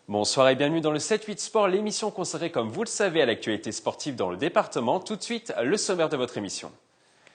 Bonsoir et bienvenue dans le 7-8 Sport, l'émission consacrée, comme vous le savez, à l'actualité sportive dans le département. Tout de suite, le sommaire de votre émission.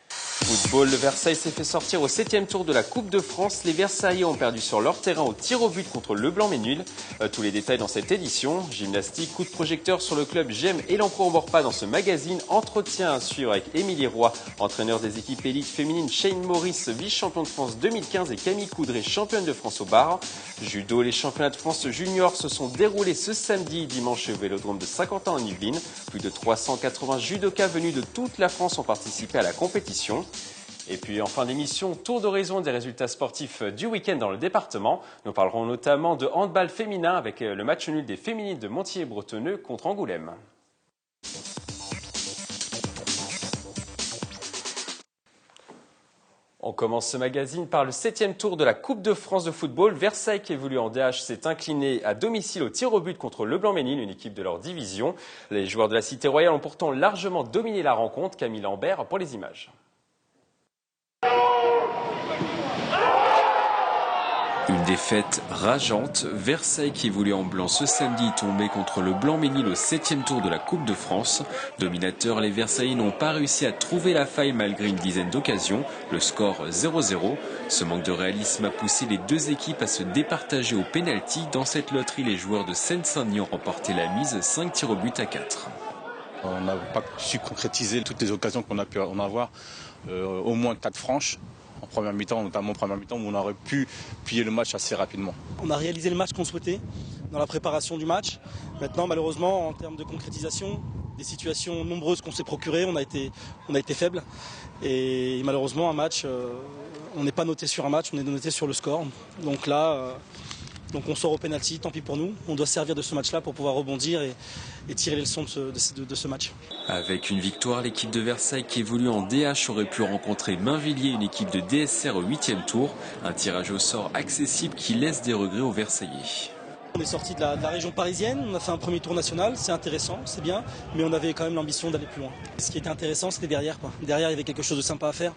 Football, le Versailles s'est fait sortir au 7e tour de la Coupe de France. Les Versaillais ont perdu sur leur terrain au tir au but contre Le Blanc-Ménil. Tous les détails dans cette édition. Gymnastique, coup de projecteur sur le club GEM et l'Encourt-Morpa dans ce magazine. Entretien à suivre avec Émilie Roy, entraîneur des équipes élites féminines. Shane Maurice, vice-champion de France 2015 et Camille Coudray, championne de France au bar. Judo, les championnats de France juniors se sont déroulés ce samedi et dimanche au Vélodrome de Saint-Quentin en Yvelines. Plus de 380 judokas venus de toute la France ont participé à la compétition. Et puis en fin d'émission, tour d'horizon des résultats sportifs du week-end dans le département. Nous parlerons notamment de handball féminin avec le match nul des féminines de Montier-Bretonneux contre Angoulême. On commence ce magazine par le 7e tour de la Coupe de France de football. Versailles, qui évolue en DH, s'est incliné à domicile au tir au but contre Le Blanc-Ménil, une équipe de leur division. Les joueurs de la Cité Royale ont pourtant largement dominé la rencontre. Camille Lambert pour les images. Une défaite rageante. Versailles, qui évolue en blanc ce samedi, tombé contre le Blanc-Ménil au 7e tour de la Coupe de France. Dominateurs, les Versaillais n'ont pas réussi à trouver la faille malgré une dizaine d'occasions. Le score 0-0. Ce manque de réalisme a poussé les deux équipes à se départager au pénalty. Dans cette loterie, les joueurs de Seine-Saint-Denis ont remporté la mise 5 tirs au but à 4. On n'a pas su concrétiser toutes les occasions qu'on a pu en avoir, au moins 4 franches. En première mi-temps, notamment en première mi-temps, où on aurait pu plier le match assez rapidement. On a réalisé le match qu'on souhaitait dans la préparation du match. Maintenant, malheureusement, en termes de concrétisation, des situations nombreuses qu'on s'est procurées, on a été faible. Et malheureusement, un match, on n'est pas noté sur un match, on est noté sur le score. Donc là, on sort au pénalty, tant pis pour nous. On doit servir de ce match-là pour pouvoir rebondir et tirer les leçons de ce match. Avec une victoire, l'équipe de Versailles qui évolue en DH aurait pu rencontrer Mainvilliers, une équipe de DSR au 8e tour. Un tirage au sort accessible qui laisse des regrets aux Versaillais. On est sorti de la région parisienne, on a fait un premier tour national, c'est intéressant, c'est bien, mais on avait quand même l'ambition d'aller plus loin. Ce qui était intéressant, c'était derrière, quoi. Derrière, il y avait quelque chose de sympa à faire.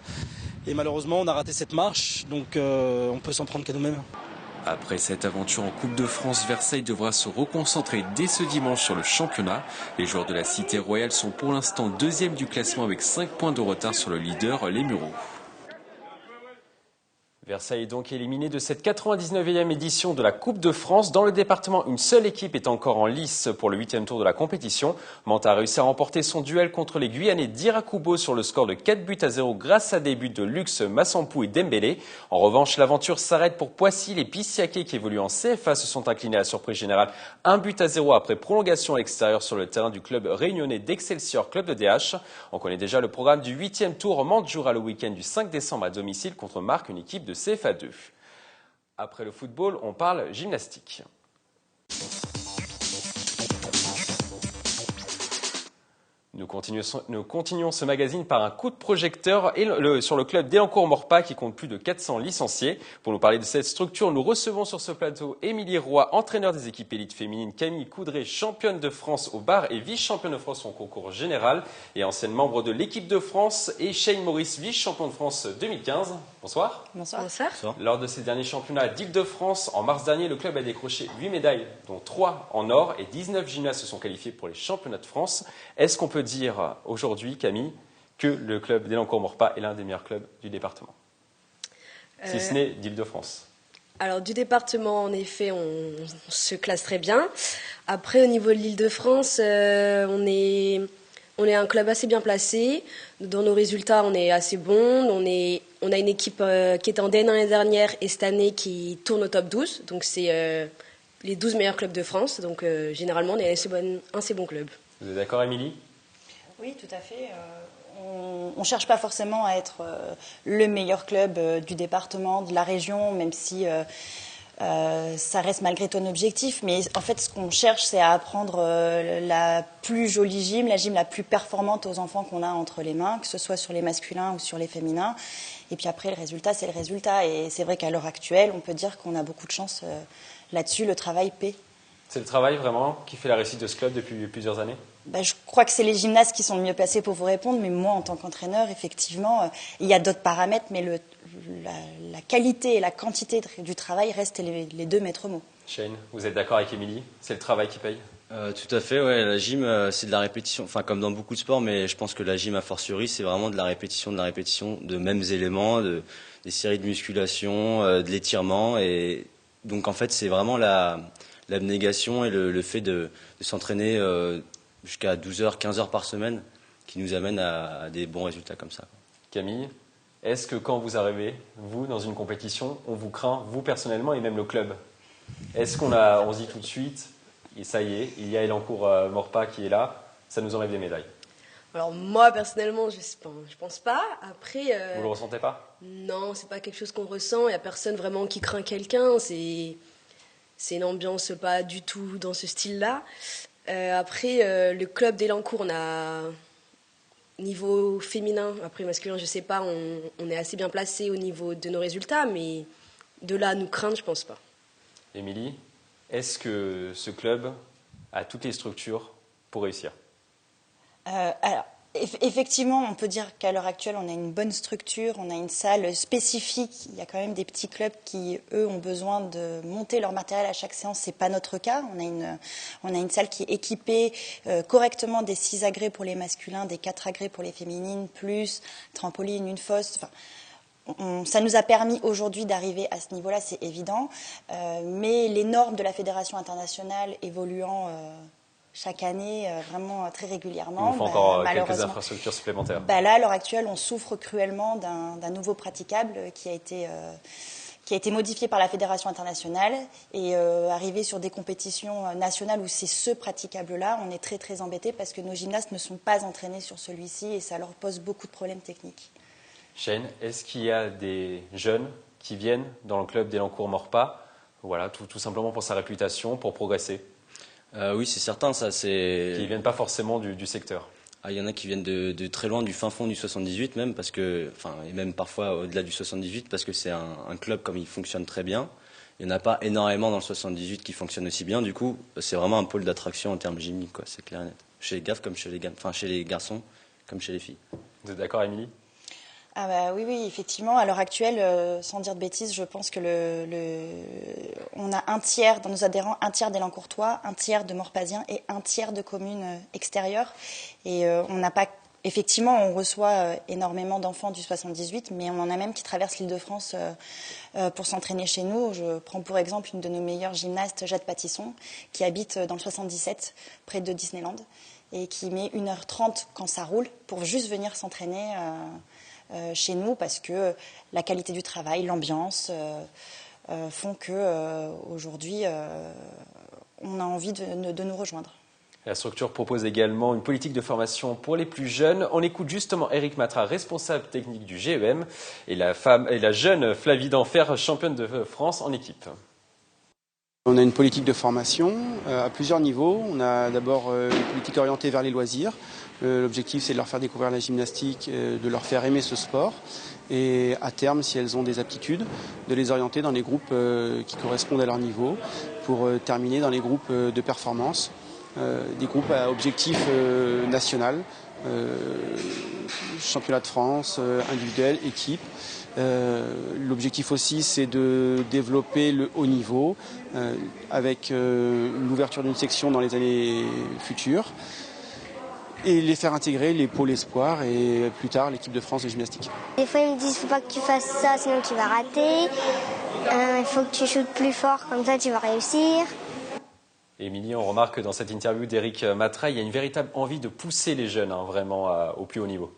Et malheureusement, on a raté cette marche, donc on peut s'en prendre qu'à nous-mêmes. Après cette aventure en Coupe de France, Versailles devra se reconcentrer dès ce dimanche sur le championnat. Les joueurs de la Cité Royale sont pour l'instant 2e du classement avec 5 points de retard sur le leader, les Mureaux. Versailles est donc éliminé de cette 99e édition de la Coupe de France. Dans le département, une seule équipe est encore en lice pour le 8e tour de la compétition. Mantes a réussi à remporter son duel contre les Guyanais d'Irakubo sur le score de 4-0 grâce à des buts de Luxe, Massampou et Dembélé. En revanche, l'aventure s'arrête pour Poissy. Les Pissiaquais qui évoluent en CFA se sont inclinés à la surprise générale 1-0 après prolongation à l'extérieur sur le terrain du club réunionnais d'Excelsior, club de DH. On connaît déjà le programme du 8e tour. Mantes jouera le week-end du 5 décembre à domicile contre Marc, une équipe de CFA2. Après le football, on parle gymnastique. Nous continuons ce magazine par un coup de projecteur sur le club d'Elancourt-Morpa qui compte plus de 400 licenciés. Pour nous parler de cette structure, nous recevons sur ce plateau Émilie Roy, entraîneur des équipes élites féminines, Camille Coudray, championne de France au bar et vice-championne de France en concours général et ancienne membre de l'équipe de France, et Shane Maurice, vice-champion de France 2015. Bonsoir. Bonsoir. Bonsoir. Lors de ces derniers championnats d'Île-de-France, en mars dernier, le club a décroché 8 médailles, dont 3 en or, et 19 gymnastes se sont qualifiés pour les championnats de France. Est-ce qu'on peut dire aujourd'hui, Camille, que le club d'Elancourt-Morpa est l'un des meilleurs clubs du département, si ce n'est d'Île-de-France? Alors, du département, en effet, on se classe très bien. Après, au niveau de l'Île-de-France, on est un club assez bien placé. Dans nos résultats, on est assez bon. On a une équipe qui était en D1 l'année dernière et cette année qui tourne au top 12. Donc, c'est les 12 meilleurs clubs de France. Donc, généralement, on est un assez bon club. Vous êtes d'accord, Émilie? Oui, tout à fait. On ne cherche pas forcément à être le meilleur club du département, de la région, même si ça reste malgré tout un objectif. Mais en fait, ce qu'on cherche, c'est à apprendre la plus jolie gym, la gym la plus performante aux enfants qu'on a entre les mains, que ce soit sur les masculins ou sur les féminins. Et puis après, le résultat, c'est le résultat. Et c'est vrai qu'à l'heure actuelle, on peut dire qu'on a beaucoup de chance là-dessus. Le travail paie. C'est le travail vraiment qui fait la réussite de ce club depuis plusieurs années? Je crois que c'est les gymnastes qui sont le mieux placés pour vous répondre, mais moi, en tant qu'entraîneur, effectivement, il y a d'autres paramètres, mais la qualité et la quantité du travail restent les deux maîtres mots. Shane, vous êtes d'accord avec Émilie? C'est le travail qui paye? Tout à fait, ouais. La gym, c'est de la répétition. Enfin, comme dans beaucoup de sports, mais je pense que la gym, a fortiori, c'est vraiment de la répétition de mêmes éléments, des séries de musculation, de l'étirement. Et donc, en fait, c'est vraiment l'abnégation et le fait de s'entraîner jusqu'à 12 heures, 15 heures par semaine qui nous amène à des bons résultats comme ça. Camille, est-ce que quand vous arrivez, vous, dans une compétition, on vous craint, vous personnellement et même le club? Est-ce qu'on se dit tout de suite, et ça y est, il y a Elancourt-Maurepas qui est là, ça nous enlève des médailles? Alors moi personnellement, je pense pas. Après, Vous le ressentez pas? non, c'est pas quelque chose qu'on ressent. Il y a personne vraiment qui craint quelqu'un. C'est une ambiance pas du tout dans ce style-là. Après, le club d'Elancourt, on a niveau féminin, après masculin, je sais pas, on est assez bien placé au niveau de nos résultats, mais de là à nous craindre, je pense pas. Émilie, est-ce que ce club a toutes les structures pour réussir? Alors, effectivement, on peut dire qu'à l'heure actuelle, on a une bonne structure, on a une salle spécifique. Il y a quand même des petits clubs qui, eux, ont besoin de monter leur matériel à chaque séance. C'est pas notre cas. On a une salle qui est équipée correctement des 6 agrès pour les masculins, des 4 agrès pour les féminines, plus trampoline, une fosse. Enfin, ça nous a permis aujourd'hui d'arriver à ce niveau-là, c'est évident. Mais les normes de la Fédération internationale évoluant chaque année, vraiment très régulièrement. Il nous faut encore quelques infrastructures supplémentaires. Là, à l'heure actuelle, on souffre cruellement d'un nouveau praticable qui a été modifié par la Fédération internationale. Et arrivé sur des compétitions nationales où c'est ce praticable-là, on est très très embêtés parce que nos gymnastes ne sont pas entraînés sur celui-ci et ça leur pose beaucoup de problèmes techniques. Shane, est-ce qu'il y a des jeunes qui viennent dans le club d'Elancourt-Maurepas, voilà, tout simplement pour sa réputation, pour progresser? Oui, c'est certain, ça. Qui ne viennent pas forcément du secteur. Il y en a qui viennent de très loin, du fin fond du 78 même, et même parfois au-delà du 78, parce que c'est un club comme il fonctionne très bien. Il n'y en a pas énormément dans le 78 qui fonctionne aussi bien. Du coup, c'est vraiment un pôle d'attraction en termes gymniques, quoi. C'est clair et net. Chez les gars comme chez les garçons comme chez les filles. Vous êtes d'accord, Émilie? Oui, effectivement. À l'heure actuelle, sans dire de bêtises, je pense que on a un tiers dans nos adhérents, un tiers d'Élancourtois, un tiers de Morpasiens et un tiers de communes extérieures. Et on n'a pas, effectivement, on reçoit énormément d'enfants du 78, mais on en a même qui traversent l'Île-de-France pour s'entraîner chez nous. Je prends pour exemple une de nos meilleures gymnastes, Jade Patisson, qui habite dans le 77, près de Disneyland, et qui met 1h30 quand ça roule pour juste venir s'entraîner chez nous parce que la qualité du travail, l'ambiance font que aujourd'hui on a envie de nous rejoindre. La structure propose également une politique de formation pour les plus jeunes. On écoute justement Eric Matra, responsable technique du GEM, et la jeune Flavie Denfer, championne de France en équipe. On a une politique de formation à plusieurs niveaux. On a d'abord une politique orientée vers les loisirs. L'objectif, c'est de leur faire découvrir la gymnastique, de leur faire aimer ce sport. Et à terme, si elles ont des aptitudes, de les orienter dans les groupes qui correspondent à leur niveau pour terminer dans les groupes de performance, des groupes à objectif national, championnat de France, individuel, équipe. L'objectif aussi, c'est de développer le haut niveau avec l'ouverture d'une section dans les années futures et les faire intégrer les pôles espoirs et plus tard l'équipe de France de gymnastique. Des fois, ils me disent faut pas que tu fasses ça, sinon tu vas rater. Il faut que tu shootes plus fort, comme ça tu vas réussir. Émilie, on remarque que dans cette interview d'Eric Matra, il y a une véritable envie de pousser les jeunes vraiment au plus haut niveau.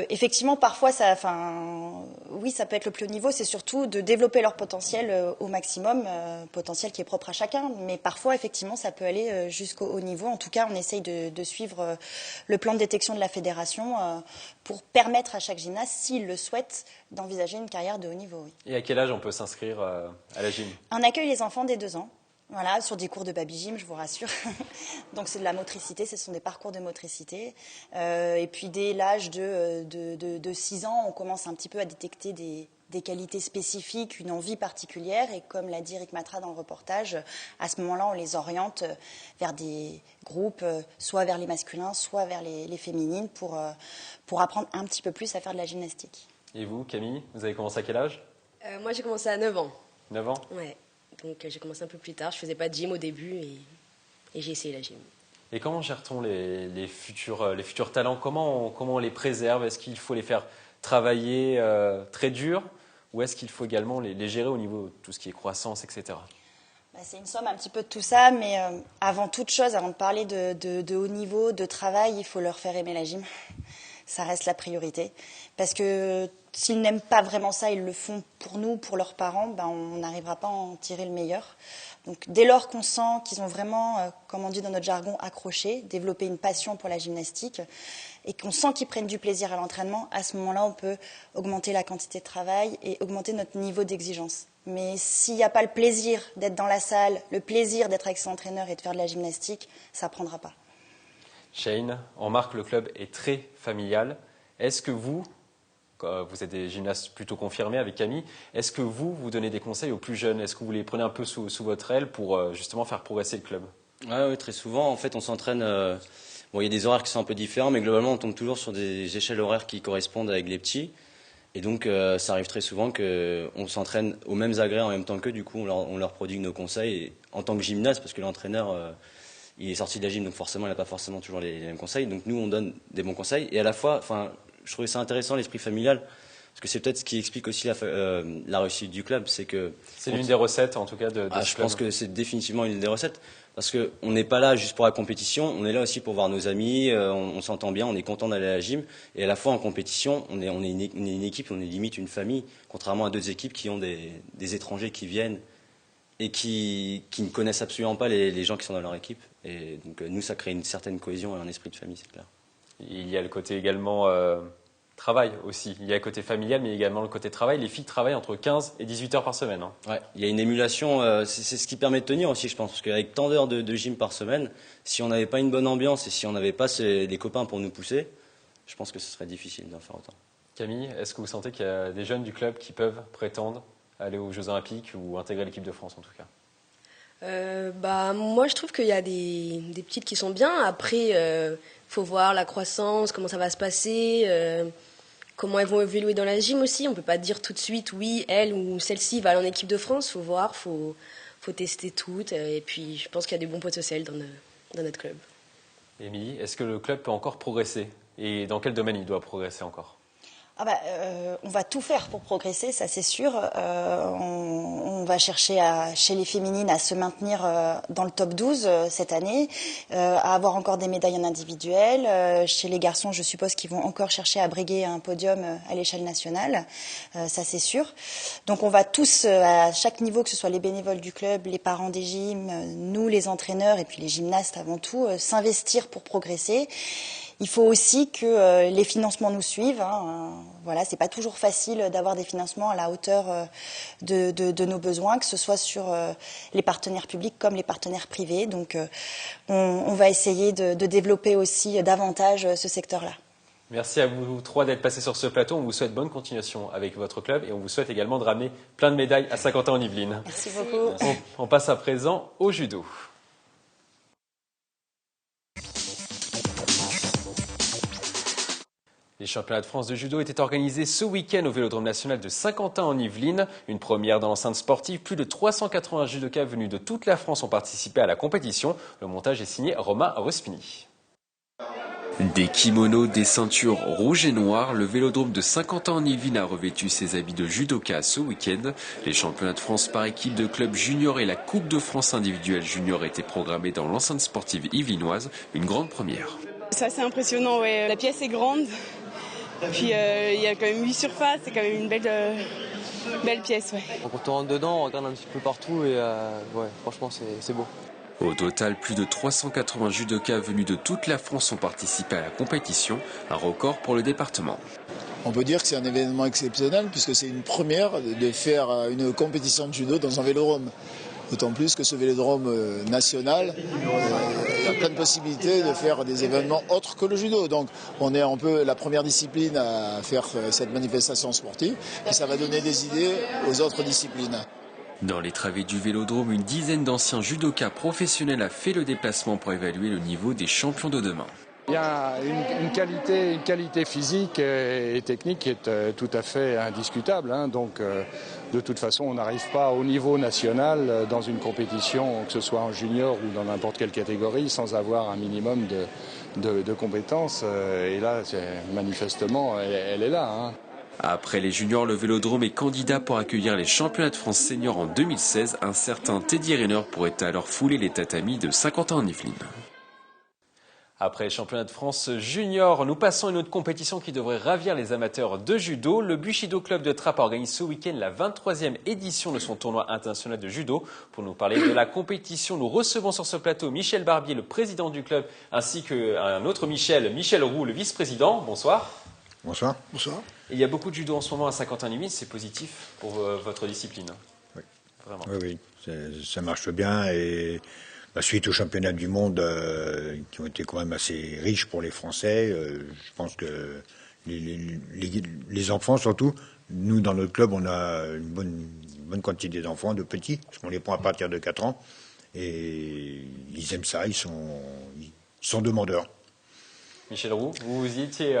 Effectivement, parfois, oui, ça peut être le plus haut niveau, c'est surtout de développer leur potentiel au maximum, potentiel qui est propre à chacun, mais parfois, effectivement, ça peut aller jusqu'au haut niveau. En tout cas, on essaye de suivre le plan de détection de la fédération pour permettre à chaque gymnaste, s'il le souhaite, d'envisager une carrière de haut niveau. Oui. Et à quel âge on peut s'inscrire à la gym? On accueille les enfants dès 2 ans. Voilà, sur des cours de baby gym, je vous rassure. Donc c'est de la motricité, ce sont des parcours de motricité. Et puis dès l'âge de 6 ans, on commence un petit peu à détecter des qualités spécifiques, une envie particulière. Et comme l'a dit Eric Matra dans le reportage, à ce moment-là, on les oriente vers des groupes, soit vers les masculins, soit vers les féminines, pour apprendre un petit peu plus à faire de la gymnastique. Et vous, Camille, vous avez commencé à quel âge? Moi, j'ai commencé à 9 ans. 9 ans? Ouais. Donc, j'ai commencé un peu plus tard. Je faisais pas de gym au début et j'ai essayé la gym. Et comment gère-t-on les futurs talents? Comment on les préserve? Est-ce qu'il faut les faire travailler très dur ou est-ce qu'il faut également les gérer au niveau de tout ce qui est croissance, etc.? C'est une somme un petit peu de tout ça, mais avant toute chose, avant de parler de haut niveau, de travail, il faut leur faire aimer la gym. Ça reste la priorité. Parce que s'ils n'aiment pas vraiment ça, ils le font pour nous, pour leurs parents, on n'arrivera pas à en tirer le meilleur. Donc dès lors qu'on sent qu'ils ont vraiment, comme on dit dans notre jargon, accroché, développé une passion pour la gymnastique, et qu'on sent qu'ils prennent du plaisir à l'entraînement, à ce moment-là, on peut augmenter la quantité de travail et augmenter notre niveau d'exigence. Mais s'il n'y a pas le plaisir d'être dans la salle, le plaisir d'être avec son entraîneur et de faire de la gymnastique, ça ne prendra pas. Shane, en marque, le club est très familial. Est-ce que vous êtes des gymnastes plutôt confirmés avec Camille, est-ce que vous donnez des conseils aux plus jeunes? Est-ce que vous les prenez un peu sous votre aile pour justement faire progresser le club? Oui, très souvent. En fait, on s'entraîne. Bon, il y a des horaires qui sont un peu différents, mais globalement, on tombe toujours sur des échelles horaires qui correspondent avec les petits. Et donc, ça arrive très souvent qu'on s'entraîne aux mêmes agrès en même temps qu'eux. Du coup, on leur prodigue nos conseils. Et en tant que gymnaste, parce que l'entraîneur, il est sorti de la gym, donc forcément, il n'a pas forcément toujours les mêmes conseils. Donc, nous, on donne des bons conseils. Et à la fois, je trouvais ça intéressant, l'esprit familial. Parce que c'est peut-être ce qui explique aussi la réussite du club. C'est l'une des recettes, en tout cas, de ce club. Je pense que c'est définitivement une des recettes. Parce qu'on n'est pas là juste pour la compétition, on est là aussi pour voir nos amis, on s'entend bien, on est content d'aller à la gym. Et à la fois en compétition, on est une équipe, on est limite une famille, contrairement à d'autres équipes qui ont des étrangers qui viennent et qui ne connaissent absolument pas les gens qui sont dans leur équipe. Et donc nous, ça crée une certaine cohésion et un esprit de famille, c'est clair. Il y a le côté également travail aussi. Il y a le côté familial, mais également le côté travail. Les filles travaillent entre 15 et 18 heures par semaine. Hein. Ouais, il y a une émulation, c'est ce qui permet de tenir aussi, je pense. Parce qu'avec tant d'heures de gym par semaine, si on n'avait pas une bonne ambiance et si on n'avait pas des copains pour nous pousser, je pense que ce serait difficile d'en faire autant. Camille, est-ce que vous sentez qu'il y a des jeunes du club qui peuvent prétendre aller aux Jeux Olympiques ou intégrer l'équipe de France en tout cas? Moi, je trouve qu'il y a des petites qui sont bien. Après, faut voir la croissance, comment ça va se passer, comment elles vont évoluer dans la gym aussi. On peut pas dire tout de suite oui, elle ou celle-ci va aller en équipe de France. Faut voir, faut tester toutes. Et puis, je pense qu'il y a des bons potentiels dans notre club. Émilie, est-ce que le club peut encore progresser? Et dans quel domaine il doit progresser encore? On va tout faire pour progresser, ça c'est sûr. On va chercher chez les féminines à se maintenir dans le top 12 cette année, à avoir encore des médailles en individuel. Chez les garçons, je suppose qu'ils vont encore chercher à briguer un podium à l'échelle nationale, ça c'est sûr. Donc on va tous, à chaque niveau, que ce soit les bénévoles du club, les parents des gyms, nous les entraîneurs et puis les gymnastes avant tout, s'investir pour progresser. Il faut aussi que les financements nous suivent. Voilà, c'est pas toujours facile d'avoir des financements à la hauteur de nos besoins, que ce soit sur les partenaires publics comme les partenaires privés. Donc, on va essayer de développer aussi davantage ce secteur-là. Merci à vous trois d'être passés sur ce plateau. On vous souhaite bonne continuation avec votre club et on vous souhaite également de ramener plein de médailles à Saint-Quentin-en-Yvelines. Merci beaucoup. On passe à présent au judo. Les championnats de France de judo étaient organisés ce week-end au Vélodrome national de Saint-Quentin-en-Yvelines. Une première dans l'enceinte sportive. Plus de 380 judokas venus de toute la France ont participé à la compétition. Le montage est signé Romain Ruspini. Des kimonos, des ceintures rouges et noires, le Vélodrome de Saint-Quentin-en-Yvelines a revêtu ses habits de judoka ce week-end. Les championnats de France par équipe de club junior et la Coupe de France individuelle junior étaient programmés dans l'enceinte sportive yvelinoise. Une grande première. C'est assez impressionnant, ouais. La pièce est grande. Puis il y a quand même 8 surfaces, c'est quand même une belle pièce. Ouais. Quand on rentre dedans, on regarde un petit peu partout et franchement c'est beau. Au total, plus de 380 judokas venus de toute la France ont participé à la compétition, un record pour le département. On peut dire que c'est un événement exceptionnel puisque c'est une première de faire une compétition de judo dans un vélodrome. D'autant plus que ce vélodrome national, il y a plein de possibilités de faire des événements autres que le judo. Donc on est un peu la première discipline à faire cette manifestation sportive et ça va donner des idées aux autres disciplines. Dans les travées du vélodrome, une dizaine d'anciens judokas professionnels a fait le déplacement pour évaluer le niveau des champions de demain. Il y a une qualité physique et technique qui est tout à fait indiscutable. Donc, de toute façon, on n'arrive pas au niveau national dans une compétition, que ce soit en junior ou dans n'importe quelle catégorie, sans avoir un minimum de compétences. Et là, manifestement, elle est là. Après les juniors, le Vélodrome est candidat pour accueillir les championnats de France seniors en 2016. Un certain Teddy Riner pourrait alors fouler les tatamis de Saint-Quentin-en-Yvelines. Après les championnats de France junior, nous passons à une autre compétition qui devrait ravir les amateurs de judo. Le Bushido Club de Trappes organise ce week-end la 23e édition de son tournoi international de judo. Pour nous parler de la compétition, nous recevons sur ce plateau Michel Barbier, le président du club, ainsi qu'un autre Michel Roux, le vice-président. Bonsoir. Bonsoir. Bonsoir. Et il y a beaucoup de judo en ce moment à Saint-Quentin-en-Yvelines, c'est positif pour votre discipline. Oui. Vraiment. Oui, ça marche bien et suite aux championnats du monde qui ont été quand même assez riches pour les Français, je pense que les enfants surtout, nous dans notre club on a une bonne quantité d'enfants, de petits, parce qu'on les prend à partir de 4 ans et ils aiment ça, ils sont demandeurs. Michel Roux, vous y étiez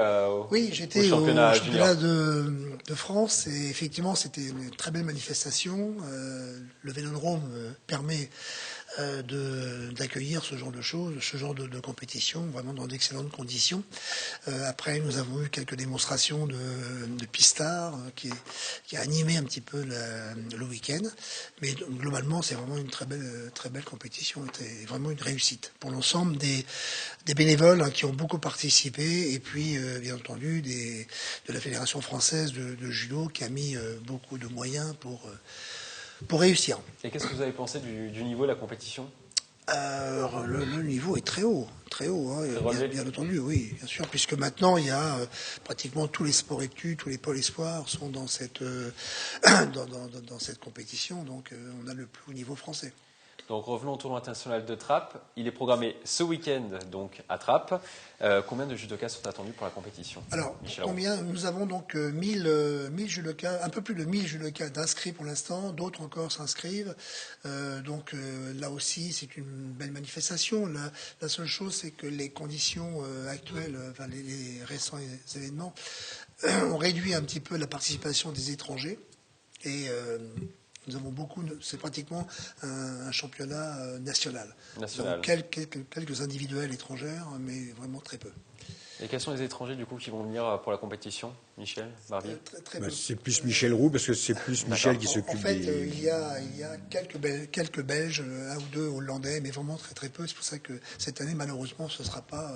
Oui, j'étais au championnat de France et effectivement c'était une très belle manifestation. Le Vélodrome permet d'accueillir ce genre de choses, ce genre de compétition, vraiment dans d'excellentes conditions. Après, nous avons eu quelques démonstrations de pistards qui a animé un petit peu le week-end. Mais globalement, c'est vraiment une très belle compétition. C'était vraiment une réussite pour l'ensemble des bénévoles qui ont beaucoup participé et puis, bien entendu, de la Fédération française de judo qui a mis beaucoup de moyens pour réussir. Et qu'est-ce que vous avez pensé du niveau de la compétition ? Le niveau est très haut, bien entendu, oui, bien sûr, puisque maintenant il y a pratiquement tous les sports études, tous les pôles espoirs sont dans cette compétition, donc on a le plus haut niveau français. Donc revenons au tournoi international de Trappes. Il est programmé ce week-end donc à Trappes. Combien de judokas sont attendus pour la compétition ? Alors, nous avons donc 1000 judokas, un peu plus de 1000 judokas d'inscrits pour l'instant. D'autres encore s'inscrivent. Donc là aussi, c'est une belle manifestation. La seule chose, c'est que les conditions actuelles, enfin les récents événements, ont réduit un petit peu la participation des étrangers. Et nous avons c'est pratiquement un championnat national. Donc, quelques individuels étrangères, mais vraiment très peu. Et quels sont les étrangers du coup qui vont venir pour la compétition, Michel Barbier ? Très peu. C'est plus Michel Roux parce que c'est plus Michel qui s'occupe des... En fait, il y a quelques Belges, un ou deux Hollandais, mais vraiment très peu. C'est pour ça que cette année, malheureusement, ce ne sera pas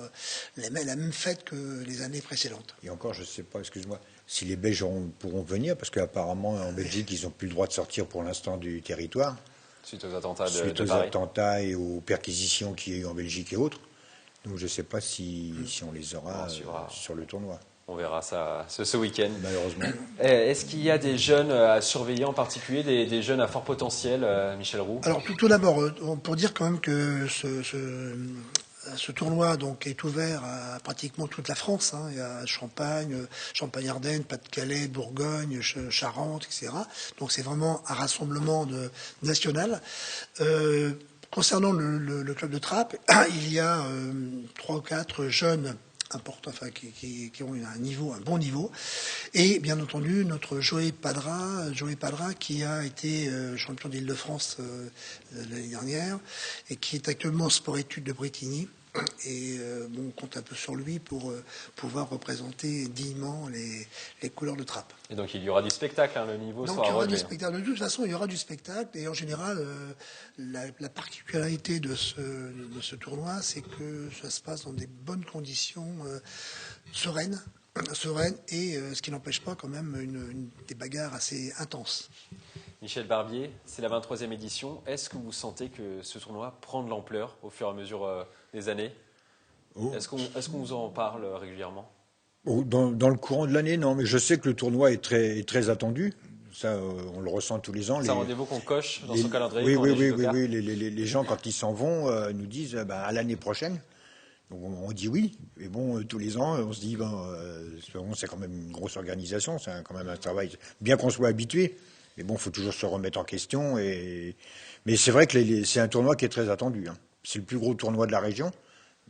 la même fête que les années précédentes. Et encore, je ne sais pas, excuse-moi, si les Belges pourront venir, parce qu'apparemment, en Belgique, ils n'ont plus le droit de sortir pour l'instant du territoire. Suite aux attentats Suite aux attentats et aux perquisitions qu'il y a eu en Belgique et autres. Donc je ne sais pas si on les aura sur le tournoi. On verra ça ce week-end. Malheureusement. Est-ce qu'il y a des jeunes à surveiller en particulier, des jeunes à fort potentiel, Michel Roux ? Alors tout d'abord, pour dire quand même que ce tournoi donc, est ouvert à pratiquement toute la France. Il y a Champagne, Champagne-Ardenne, Pas-de-Calais, Bourgogne, Charente, etc. Donc c'est vraiment un rassemblement national. Concernant le club de Trappes, il y a 3 ou 4 jeunes importants, enfin qui ont un bon niveau, et bien entendu notre Joey Padra qui a été champion d'Île-de-France l'année dernière et qui est actuellement sport-études de Bretigny. Et on compte un peu sur lui pour pouvoir représenter dignement les couleurs de Trappes. Et donc il y aura du spectacle, le niveau sera relevé. Il y aura du spectacle. De toute façon, il y aura du spectacle. Et en général, la particularité de ce tournoi, c'est que ça se passe dans des bonnes conditions sereines, et ce qui n'empêche pas quand même des bagarres assez intenses. Michel Barbier, c'est la 23e édition. Est-ce que vous sentez que ce tournoi prend de l'ampleur au fur et à mesure des années ? Est-ce qu'on vous en parle régulièrement ? Dans le courant de l'année, non, mais je sais que le tournoi est très attendu. Ça, on le ressent tous les ans. C'est un rendez-vous qu'on coche dans son calendrier. Oui. Les gens, quand ils s'en vont, nous disent à l'année prochaine. Donc on dit oui. Et bon, tous les ans, on se dit c'est quand même une grosse organisation. C'est quand même un travail. Bien qu'on soit habitué. Mais bon, il faut toujours se remettre en question. Mais c'est vrai que c'est un tournoi qui est très attendu. C'est le plus gros tournoi de la région.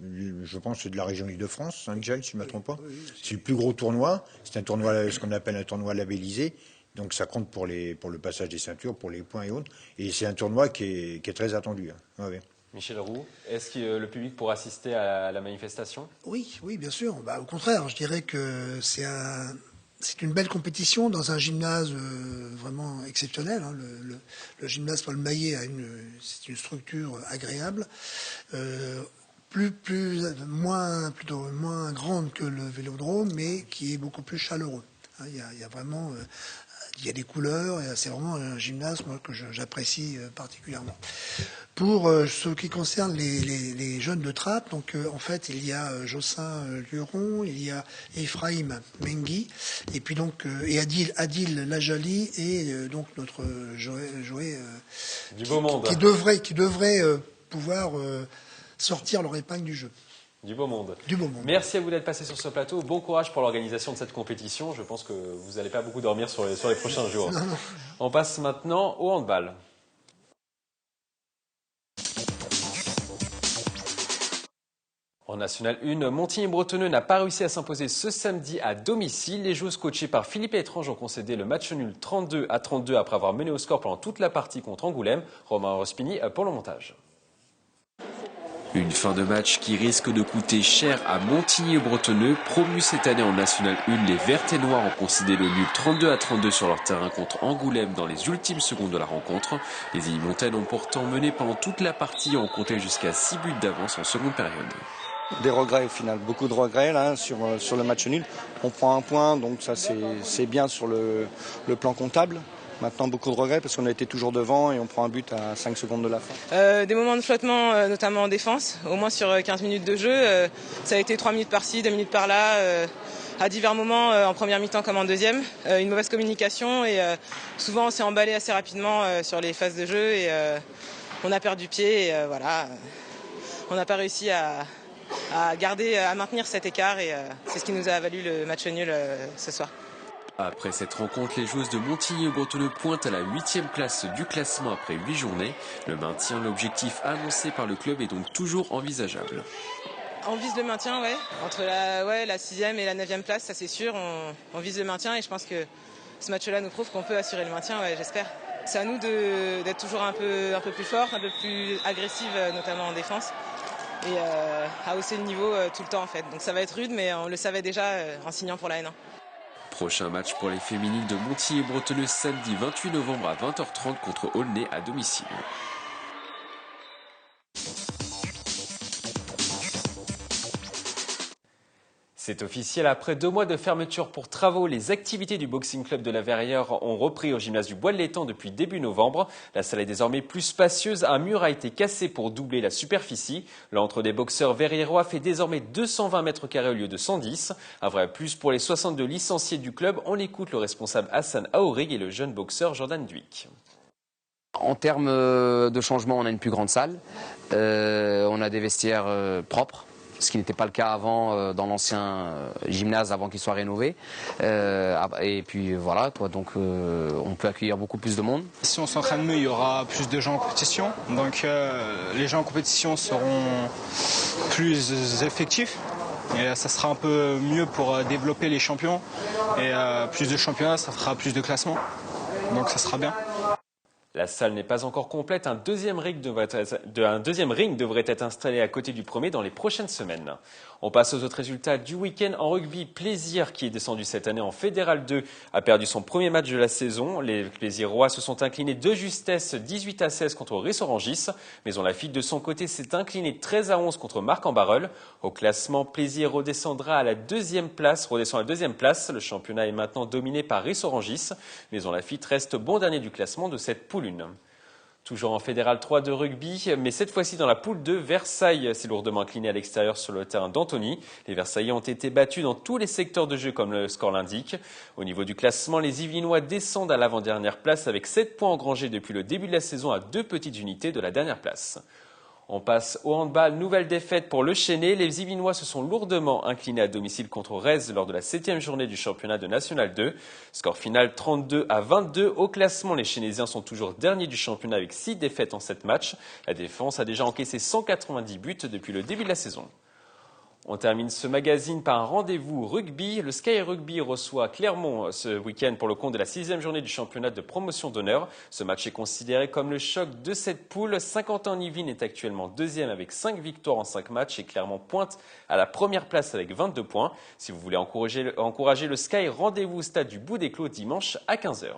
je pense que c'est de la région Île-de-France, Saint-Michel, si je ne me trompe pas. C'est le plus gros tournoi. C'est un tournoi, ce qu'on appelle un tournoi labellisé. Donc ça compte pour le passage des ceintures, pour les points et autres. Et c'est un tournoi qui est très attendu. Hein. Ouais. Michel Roux, est-ce que le public pourra assister à la manifestation? Oui, bien sûr. Au contraire, je dirais que c'est une belle compétition dans un gymnase vraiment exceptionnel. Hein. Le gymnase Paul Maillet c'est une structure agréable, moins grande que le Vélodrome, mais qui est beaucoup plus chaleureux. Hein. Il y a vraiment, il y a des couleurs. C'est vraiment un gymnase que j'apprécie particulièrement. Pour ce qui concerne les jeunes de Trappes, donc en fait il y a Jossin Luron, il y a Ephraim Mengui, et puis donc et Adil Lajali et donc notre Joé du beau monde qui devrait pouvoir sortir leur épingle du jeu. Du beau monde. Du beau monde. Merci à vous d'être passé sur ce plateau. Bon courage pour l'organisation de cette compétition. Je pense que vous n'allez pas beaucoup dormir sur les prochains jours. Non. On passe maintenant au handball. En National 1, Montigny-Bretonneux n'a pas réussi à s'imposer ce samedi à domicile. Les joueuses coachées par Philippe Étrange ont concédé le match nul 32-32 après avoir mené au score pendant toute la partie contre Angoulême. Romain Rospini pour le montage. Une fin de match qui risque de coûter cher à Montigny-Bretonneux. Promu cette année en National 1, les Vertes et Noirs ont concédé le nul 32-32 sur leur terrain contre Angoulême dans les ultimes secondes de la rencontre. Les Illymontaines ont pourtant mené pendant toute la partie et ont compté jusqu'à 6 buts d'avance en seconde période. Des regrets au final, beaucoup de regrets là, sur le match nul. On prend un point, donc ça c'est bien sur le plan comptable. Maintenant, beaucoup de regrets parce qu'on a été toujours devant et on prend un but à 5 secondes de la fin. Des moments de flottement, notamment en défense, au moins sur 15 minutes de jeu. Ça a été 3 minutes par-ci, 2 minutes par-là, à divers moments, en première mi-temps comme en deuxième. Une mauvaise communication et souvent on s'est emballé assez rapidement sur les phases de jeu et on a perdu pied et voilà. On n'a pas réussi à maintenir cet écart et c'est ce qui nous a valu le match nul ce soir. Après cette rencontre, les joueuses de Montigny-Bretonneux pointent à la 8e place du classement après 8 journées. Le maintien, l'objectif annoncé par le club est donc toujours envisageable. On vise le maintien, ouais. Entre la 6e et la 9e place, ça c'est sûr, on vise le maintien et je pense que ce match-là nous prouve qu'on peut assurer le maintien, ouais, j'espère. C'est à nous d'être toujours un peu plus forte, un peu plus agressive, notamment en défense. Et à hausser le niveau tout le temps en fait. Donc ça va être rude mais on le savait déjà en signant pour la N1. Prochain match pour les féminines de Montigny-Bretonneux samedi 28 novembre à 20h30 contre Aulnay à domicile. C'est officiel, après 2 mois de fermeture pour travaux, les activités du Boxing Club de la Verrière ont repris au gymnase du Bois de l'Étang depuis début novembre. La salle est désormais plus spacieuse, un mur a été cassé pour doubler la superficie. L'antre des boxeurs verriérois fait désormais 220 mètres carrés au lieu de 110. Un vrai plus pour les 62 licenciés du club. On écoute le responsable Hassan Aourig et le jeune boxeur Jordan Duic. En termes de changement, on a une plus grande salle, on a des vestiaires propres. Ce qui n'était pas le cas avant dans l'ancien gymnase avant qu'il soit rénové. Et puis voilà, quoi, donc on peut accueillir beaucoup plus de monde. Si on s'entraîne mieux, il y aura plus de gens en compétition. Donc les gens en compétition seront plus effectifs. Et ça sera un peu mieux pour développer les champions. Et plus de championnats, ça fera plus de classements. Donc ça sera bien. La salle n'est pas encore complète. Un deuxième ring devrait être installé à côté du premier dans les prochaines semaines. On passe aux autres résultats du week-end. En rugby, Plaisir, qui est descendu cette année en Fédéral 2, a perdu son premier match de la saison. Les Plaisirois se sont inclinés de justesse 18-16 contre Rissorangis. Maison Lafitte, de son côté, s'est incliné 13-11 contre Marc-en-Barœul. Au classement, Plaisir redescend à la deuxième place. Le championnat est maintenant dominé par Rissorangis. Maison Lafitte reste bon dernier du classement de cette poule 1. Toujours en Fédéral 3 de rugby, mais cette fois-ci dans la poule 2, Versailles s'est lourdement incliné à l'extérieur sur le terrain d'Antony. Les Versaillais ont été battus dans tous les secteurs de jeu comme le score l'indique. Au niveau du classement, les Yvelinois descendent à l'avant-dernière place avec 7 points engrangés depuis le début de la saison à 2 petites unités de la dernière place. On passe au handball, nouvelle défaite pour le Chesnay. Les Yvelinois se sont lourdement inclinés à domicile contre Rez lors de la 7e journée du championnat de National 2. Score final 32-22. Au classement, les Chesnaisiens sont toujours derniers du championnat avec 6 défaites en 7 matchs. La défense a déjà encaissé 190 buts depuis le début de la saison. On termine ce magazine par un rendez-vous rugby. Le Sky Rugby reçoit Clermont ce week-end pour le compte de la 6e journée du championnat de promotion d'honneur. Ce match est considéré comme le choc de cette poule. Saint-Quentin-en-Yvelines est actuellement 2e avec 5 victoires en 5 matchs et Clermont pointe à la première place avec 22 points. Si vous voulez encourager le Sky, rendez-vous au stade du Bout des Clos dimanche à 15h.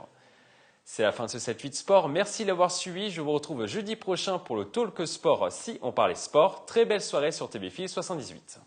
C'est la fin de ce 7-8 Sport. Merci d'avoir suivi. Je vous retrouve jeudi prochain pour le Talk Sport si on parlait sport. Très belle soirée sur TVFil 78.